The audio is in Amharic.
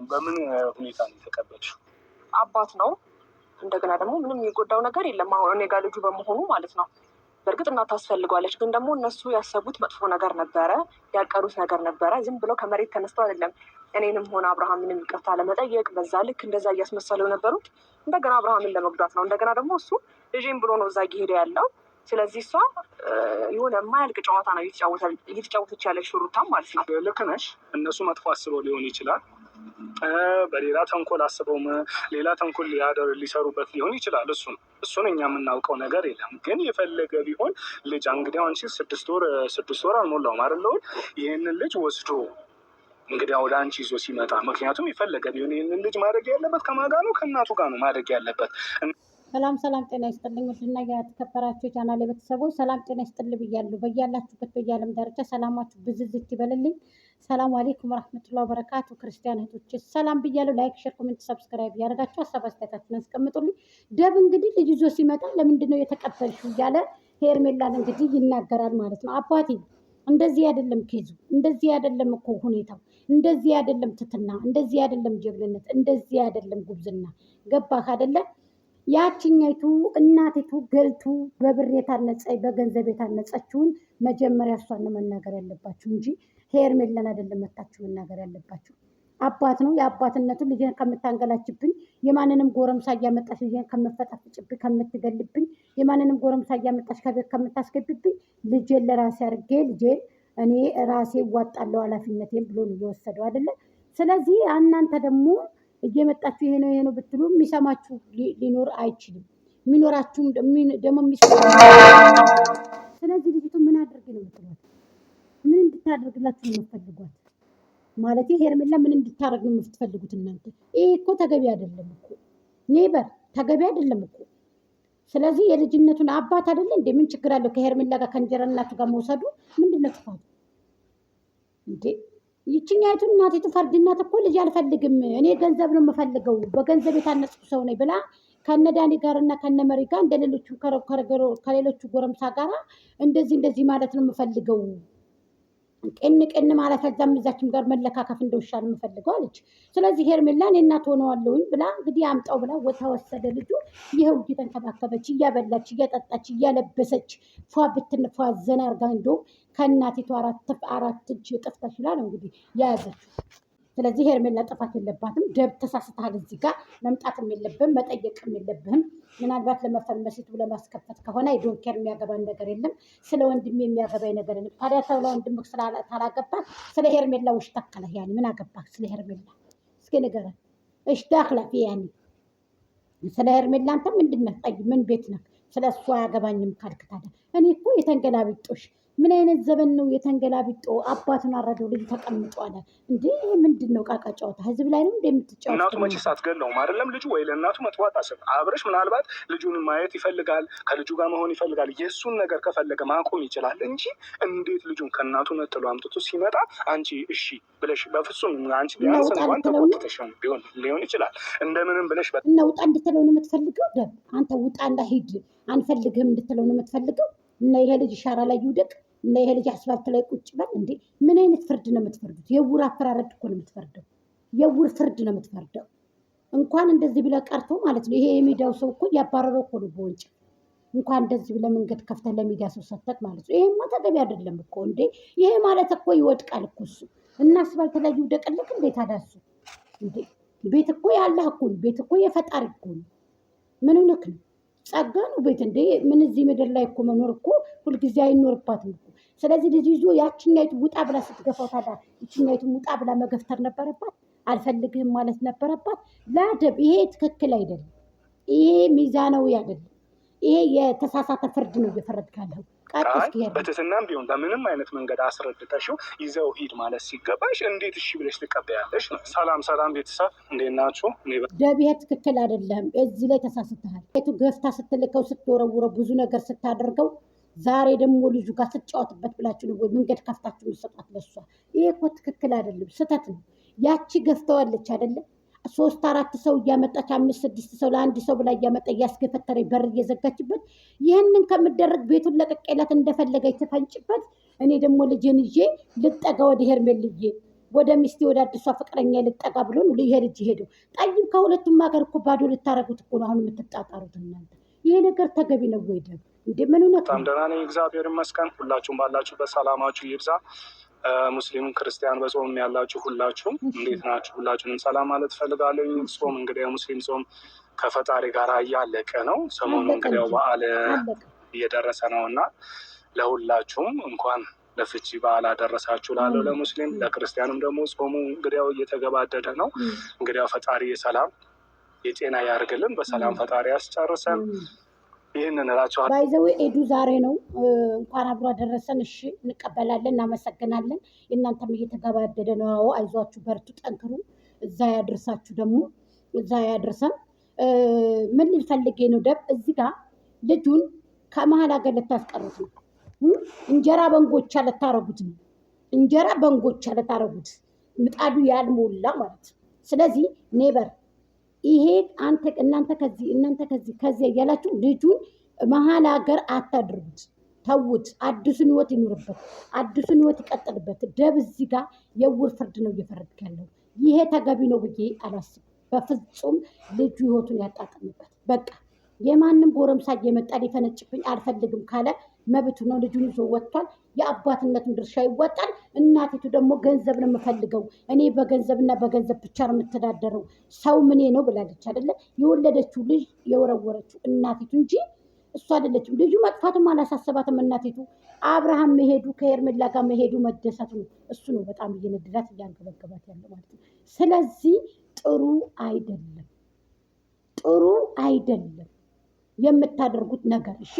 በምን ሁኔታ ነው የተቀበልሽው? አባት ነው። እንደገና ደግሞ ምንም የሚጎዳው ነገር የለም። አሁን እኔ ጋር ልጁ በመሆኑ ማለት ነው። በእርግጥ እናት ታስፈልጓለች፣ ግን ደግሞ እነሱ ያሰቡት መጥፎ ነገር ነበረ፣ ያቀሩት ነገር ነበረ። ዝም ብለው ከመሬት ተነስተው አይደለም እኔንም ሆነ አብርሃምንም ይቅርታ ለመጠየቅ በዛ ልክ እንደዛ እያስመሰሉ የነበሩት እንደገና አብርሃምን ለመጉዳት ነው። እንደገና ደግሞ እሱ ልጄም ብሎ ነው እዛ እየሄደ ያለው። ስለዚህ እሷ የሆነ የማያልቅ ጨዋታ ነው እየተጫወተች ያለች ሩታም ማለት ነው። ልክ ነሽ። እነሱ መጥፎ አስበው ሊሆን ይችላል፣ በሌላ ተንኮል አስበው ሌላ ተንኮል ሊሰሩበት ሊሆን ይችላል። እሱን እኛ የምናውቀው ነገር የለም። ግን የፈለገ ቢሆን ልጅ እንግዲህ አንቺ 6 ወር አልሞላውም አይደል? ይህንን ልጅ ወስዶ እንግዲህ ወደ አንቺ ይዞ ሲመጣ፣ ምክንያቱም የፈለገ ቢሆን ይህንን ልጅ ማድረግ ያለበት ከማን ጋር ነው? ከእናቱ ጋር ነው ማድረግ ያለበት። ሰላም ጤና ይስጥልኝ። ውድና የተከበራችሁ የቻናሌ ቤተሰቦች ሰላም ጤና ይስጥልኝ ብያለሁ። በያላችሁበት በየዓለም ዳርቻ ሰላማችሁ ብዝዝት ይበልልኝ። ሰላም አለይኩም ወራህመቱላሂ ወበረካቱ። ክርስቲያን እህቶች ሰላም ብያለሁ። ላይክ፣ ሼር፣ ኮሜንት፣ ሰብስክራይብ ያደርጋችሁ ሀሳብ አስተያየታችሁን አስቀምጡልኝ። ደብ እንግዲህ ልጅ ይዞ ሲመጣ ለምንድን ነው የተቀበልሽው እያለ ሄርሜላን እንግዲህ ይናገራል ማለት ነው። አባቴ እንደዚህ አይደለም ኬዙ፣ እንደዚህ አይደለም እኮ ሁኔታው፣ እንደዚህ አይደለም ትትና፣ እንደዚህ አይደለም ጀግንነት፣ እንደዚህ አይደለም ጉብዝና። ገባህ አይደለም? ያችኛይቱ እናቲቱ ገልቱ በብር የታነጸ በገንዘብ የታነጸችውን መጀመሪያ እሷን ነው መናገር ያለባችሁ እንጂ ሄርሜላን አይደለም መታችሁ መናገር ያለባችሁ። አባት ነው። የአባትነቱን ልጄን ከምታንገላችብኝ፣ የማንንም ጎረምሳ እያመጣሽ ልጄን ከምፈጣፍጭብኝ፣ ከምትገልብኝ፣ የማንንም ጎረምሳ እያመጣሽ ከቤት ከምታስገብብኝ ልጄን ለራሴ አድርጌ ልጄን እኔ ራሴ እዋጣለሁ ኃላፊነቴን ብሎ ነው እየወሰደው አይደለ? ስለዚህ እናንተ ደግሞ እየመጣችሁ ይሄ ነው ብትሉ የሚሰማችሁ ሊኖር አይችልም። የሚኖራችሁም ደግሞ ስለዚህ ልጅቱ ምን አድርግ ነው የምትሏት? ምን እንድታደርግላችሁ ነው የምትፈልጓት? ማለት ሄርሜላ ምን እንድታደርግ ነው የምትፈልጉት እናንተ? ይሄ እኮ ተገቢ አይደለም እኮ ኔበር፣ ተገቢ አይደለም እኮ። ስለዚህ የልጅነቱን አባት አይደለ እንዴ? ምን ችግር አለው ከሄርሜላ ጋር ከእንጀራ እናቱ ጋር መውሰዱ? ምንድነው ጥፋቱ እንዴ? ይችኛይቱ እናቲቱ ፈርድናት እኮ ልጅ አልፈልግም እኔ ገንዘብ ነው የምፈልገው በገንዘብ የታነጽኩ ሰው ነኝ ብላ ከነዳኒ ጋር እና ከነመሪ ጋር ከሌሎቹ ጎረምሳ ጋር እንደዚህ ማለት ነው የምፈልገው፣ ቅን ማለት ከዛም እዛችም ጋር መለካከፍ እንደውሻ ነው የምፈልገው አለች። ስለዚህ ሄርሜላን እናት ሆነዋለሁኝ ብላ እንግዲህ አምጣው ብላ ተወሰደ። ልጁ ይኸው እየተንከባከበች እያበላች እያጠጣች እያለበሰች ፏ ዘና አርጋ እንዶ ከእናቲቱ አራት እጅ እጥፍ ተሽላ ነው እንግዲህ የያዘችው። ስለዚህ ሄርሜላ ጥፋት የለባትም። ደብ ተሳስተሃል። እዚህ ጋር መምጣትም የለብህም መጠየቅም የለብህም። ምናልባት ለመፈመሲቱ ለማስከፈት ከሆነ የዶንኬር የሚያገባን ነገር የለም። ስለ ወንድም የሚያገባኝ ነገር የለም። ታዲያ ሰው ለወንድምህ ታላገባህ ስለ ሄርሜላ ውሽ ተከለህ ያኔ ምን አገባህ ስለ ሄርሜላ? እስኪ ንገረን። እሽ ዳክለህ ያኔ ስለ ሄርሜላ አንተ ምንድን ነህ? ጠይ ምን ቤት ነህ? ስለ እሱ አያገባኝም ካልክ ታዲያ እኔ እኮ የተንገላቢጦሽ ምን አይነት ዘመን ነው? የተንገላቢጦ አባቱን አረደው ልጅ ተቀምጧል እንዴ? ምንድን ነው ቃቃ ጨዋታ? ህዝብ ላይ ነው እንደምትጫወት? እናቱ መቼስ አትገለውም አይደለም? ልጁ ወይ ለእናቱ መጥዋት አስብ። አብረሽ ምናልባት ልጁን ማየት ይፈልጋል፣ ከልጁ ጋር መሆን ይፈልጋል። የእሱን ነገር ከፈለገ ማቆም ይችላል እንጂ እንዴት ልጁን ከእናቱ ነጥሎ አምጥቶ ሲመጣ አንቺ እሺ ብለሽ በፍጹም አንቺ ቢያንስ እንኳን ተቆጥተሽ ሊሆን ይችላል እንደምንም ብለሽ እና ውጣ እንድትለው ነው የምትፈልገው? ደብ አንተ ውጣ እንዳሂድ አንፈልግህም እንድትለው ነው የምትፈልገው? እና ይሄ ልጅ ሻራ ላይ ይውደቅ እና ይሄ ልጅ አስፋልት ላይ ቁጭ በል እንዴ? ምን አይነት ፍርድ ነው የምትፈርዱት? የውር አፈራረድ እኮ ነው የምትፈርደው። የውር ፍርድ ነው የምትፈርደው። እንኳን እንደዚህ ብለህ ቀርቶ ማለት ነው። ይሄ የሚዲያው ሰው እኮ ያባረረው እኮ ነው በወንጭ። እንኳን እንደዚህ ብለህ መንገድ ከፍተህ ለሚዲያ ሰው ሰተት ማለት ነው። ይሄማ ተገቢ አይደለም እኮ እንዴ። ይሄ ማለት እኮ ይወድቃል እኮ እሱ እና አስፋልት ላይ ይውደቅልክ እንዴ? ታዳሱ እንዴ? ቤት እኮ ያለህ እኮ ቤት እኮ የፈጣሪ እኮ ነው። ምን ሆነክ ነው? ጸጋ ነው ቤት እንዴ? ምን እዚህ ምድር ላይ እኮ መኖር እኮ ሁልጊዜ አይኖርባትም እኮ። ስለዚህ ልጅ ይዞ ያችኛይቱ ውጣ ብላ ስትገፋው ታዲያ ይችኛይቱ ውጣ ብላ መገፍተር ነበረባት? አልፈልግህም ማለት ነበረባት? ላደብ ይሄ ትክክል አይደለም። ይሄ ሚዛናዊ አይደለም። ይሄ የተሳሳተ ፍርድ ነው እየፈረድክ ያለው። በትህትናም ቢሆን በምንም አይነት መንገድ አስረድተሽው ይዘው ሂድ ማለት ሲገባሽ እንዴት እሺ ብለሽ ትቀበያለሽ? ነው። ሰላም ቤተሰብ እንዴት ናችሁ? ደብዬ ትክክል አይደለም። እዚህ ላይ ተሳስተሃል። ገፍታ ስትልከው ስትወረውረው ብዙ ነገር ስታደርገው ዛሬ ደግሞ ልጁ ጋር ስትጫወትበት ብላችሁ ነው ወይ መንገድ ከፍታችሁ ልሰጣት ለሷ? ይሄ እኮ ትክክል አይደለም፣ ስህተት ነው። ያቺ ገፍተዋለች አይደለም? 3-4 ሰው እያመጣች 5-6 ሰው ለአንድ ሰው ብላ እያመጣ እያስገፈተረ በር እየዘጋችበት ይህንን ከምደረግ ቤቱን ለቀቄላት እንደፈለገች ትፈንጭበት። እኔ ደግሞ ልጄን ይዤ ልጠጋ ወደ ሄርሜልዬ ወደ ሚስቴ ወደ አዲሷ ፍቅረኛ ልጠጋ ብሎ ነው ይሄ ልጅ ሄደው። ጠይብ ከሁለቱም ሀገር እኮ ባዶ ልታረጉት እኮ ነው አሁን የምትጣጣሩት እናንተ። ይሄ ነገር ተገቢ ነው ወይ? ደግሞ እንደ ምን ነው? በጣም ደህና ነኝ እግዚአብሔር ይመስገን። ሁላችሁም ባላችሁበት ሰላማችሁ ይብዛ። ሙስሊም ክርስቲያን በጾም ያላችሁ ሁላችሁም እንዴት ናችሁ? ሁላችሁንም ሰላም ማለት ፈልጋለሁ። ጾም እንግዲህ የሙስሊም ጾም ከፈጣሪ ጋር እያለቀ ነው። ሰሞኑ እንግዲህ በዓል እየደረሰ ነው እና ለሁላችሁም እንኳን ለፍቺ በዓል አደረሳችሁ ላለው ለሙስሊም፣ ለክርስቲያንም ደግሞ ጾሙ እንግዲያው እየተገባደደ ነው። እንግዲያው ፈጣሪ የሰላም የጤና ያርግልን፣ በሰላም ፈጣሪ ያስጨርሰን። ይህንን እላቸዋለሁ። ባይዘዌ ኤዱ ዛሬ ነው። እንኳን አብሮ አደረሰን። እሺ እንቀበላለን፣ እናመሰግናለን። የእናንተም እየተገባደደ ነው። አዎ አይዟችሁ፣ በርቱ፣ ጠንክሩ። እዛ ያደርሳችሁ፣ ደግሞ እዛ ያደርሰን። ምን ልፈልጌ ነው ደብ እዚህ ጋር ልጁን ከመሀል ሀገር ልታስቀሩት ነው። እንጀራ በንጎቻ ልታረጉት ነው። እንጀራ በንጎቻ ልታረጉት ምጣዱ ያልሞላ ማለት ነው። ስለዚህ ኔበር ይሄ እናንተ ከዚህ እያላችሁ ልጁን መሀል ሀገር አታድርጉት። ተውት። አዲሱን ህይወት ይኑርበት፣ አዲሱን ህይወት ይቀጥልበት። ደብ እዚህ ጋር የውር ፍርድ ነው እየፈረድክ ያለው። ይሄ ተገቢ ነው ብዬ አላስብም በፍጹም። ልጁ ህይወቱን ያጣጥምበት። በቃ የማንም ጎረምሳ እየመጣ ሊፈነጭብኝ አልፈልግም ካለ መብቱ ነው። ልጁን ይዞ ወጥቷል። የአባትነቱን ድርሻ ይወጣል። እናቲቱ ደግሞ ገንዘብ ነው የምፈልገው እኔ በገንዘብና በገንዘብ ብቻ ነው የምተዳደረው ሰው ምኔ ነው ብላለች አይደለ? የወለደችው ልጅ የወረወረችው እናቲቱ እንጂ እሱ አይደለችም። ልጁ መጥፋቱም አላሳሰባትም። እናቲቱ አብርሃም መሄዱ ከሄርሜላ ጋር መሄዱ መደሰቱ እሱ ነው በጣም እየነደዳት እያንገበገባት ያለ ማለት ነው። ስለዚህ ጥሩ አይደለም፣ ጥሩ አይደለም የምታደርጉት ነገር። እሺ